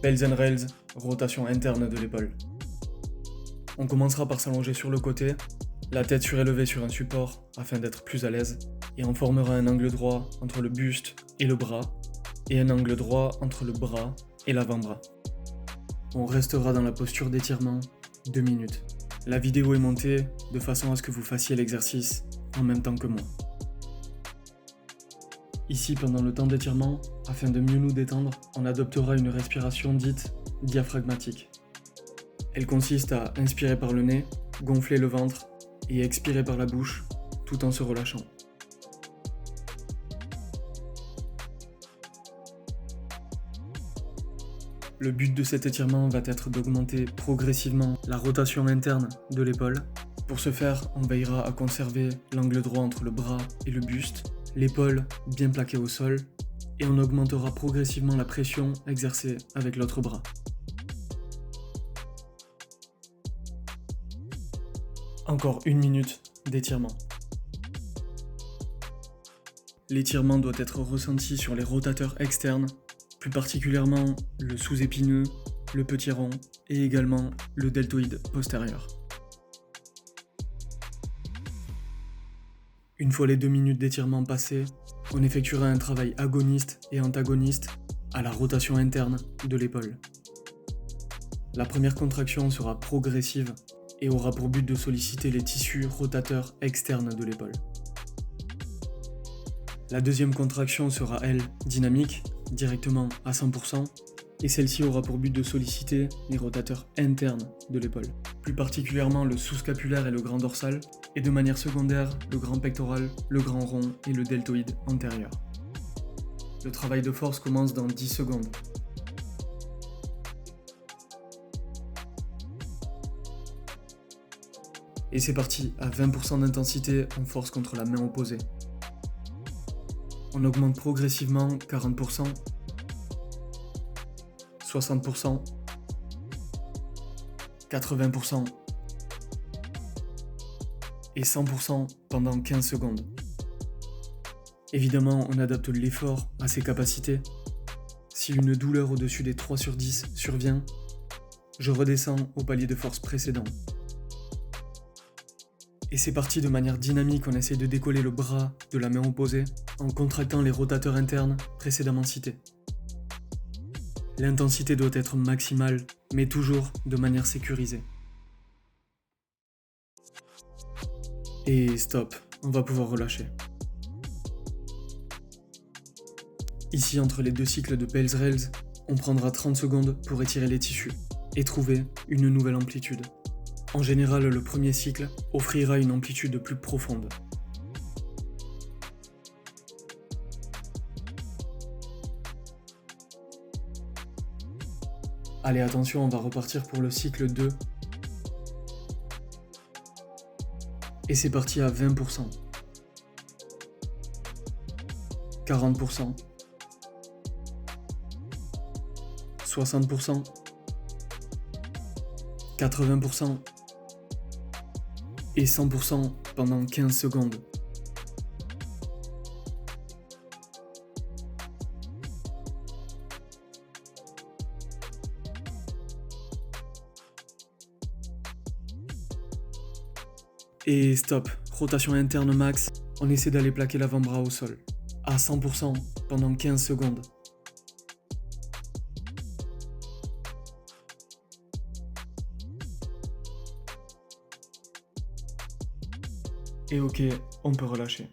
Pels and Rails, rotation interne de l'épaule. On commencera par s'allonger sur le côté, la tête surélevée sur un support afin d'être plus à l'aise, et on formera un angle droit entre le buste et le bras, et un angle droit entre le bras et l'avant-bras. On restera dans la posture d'étirement 2 minutes. La vidéo est montée de façon à ce que vous fassiez l'exercice en même temps que moi. Ici, pendant le temps d'étirement, afin de mieux nous détendre, on adoptera une respiration dite diaphragmatique. Elle consiste à inspirer par le nez, gonfler le ventre et expirer par la bouche tout en se relâchant. Le but de cet étirement va être d'augmenter progressivement la rotation interne de l'épaule. Pour ce faire, on veillera à conserver l'angle droit entre le bras et le buste, l'épaule bien plaquée au sol, et on augmentera progressivement la pression exercée avec l'autre bras. Encore 1 minute d'étirement. L'étirement doit être ressenti sur les rotateurs externes, plus particulièrement le sous-épineux, le petit rond et également le deltoïde postérieur. Une fois les 2 minutes d'étirement passées, on effectuera un travail agoniste et antagoniste à la rotation interne de l'épaule. La première contraction sera progressive et aura pour but de solliciter les tissus rotateurs externes de l'épaule. La deuxième contraction sera, elle, dynamique, directement à 100%, et celle-ci aura pour but de solliciter les rotateurs internes de l'épaule, plus particulièrement le sous-scapulaire et le grand dorsal, et de manière secondaire, le grand pectoral, le grand rond et le deltoïde antérieur. Le travail de force commence dans 10 secondes. Et c'est parti, à 20% d'intensité, on force contre la main opposée. On augmente progressivement 40%, 60%, 80% et 100% pendant 15 secondes. Évidemment, on adapte l'effort à ses capacités. Si une douleur au-dessus des 3/10 survient, je redescends au palier de force précédent. Et c'est parti de manière dynamique, on essaie de décoller le bras de la main opposée en contractant les rotateurs internes précédemment cités. L'intensité doit être maximale, mais toujours de manière sécurisée. Et stop, on va pouvoir relâcher. Ici, entre les 2 cycles de Pels Rails, on prendra 30 secondes pour étirer les tissus et trouver une nouvelle amplitude. En général, le premier cycle offrira une amplitude plus profonde. Allez, attention, on va repartir pour le cycle 2. Et c'est parti à 20%. 40%. 60%. 80%. Et 100% pendant 15 secondes. Et stop, rotation interne max, on essaie d'aller plaquer l'avant-bras au sol, à 100% pendant 15 secondes. Et ok, on peut relâcher.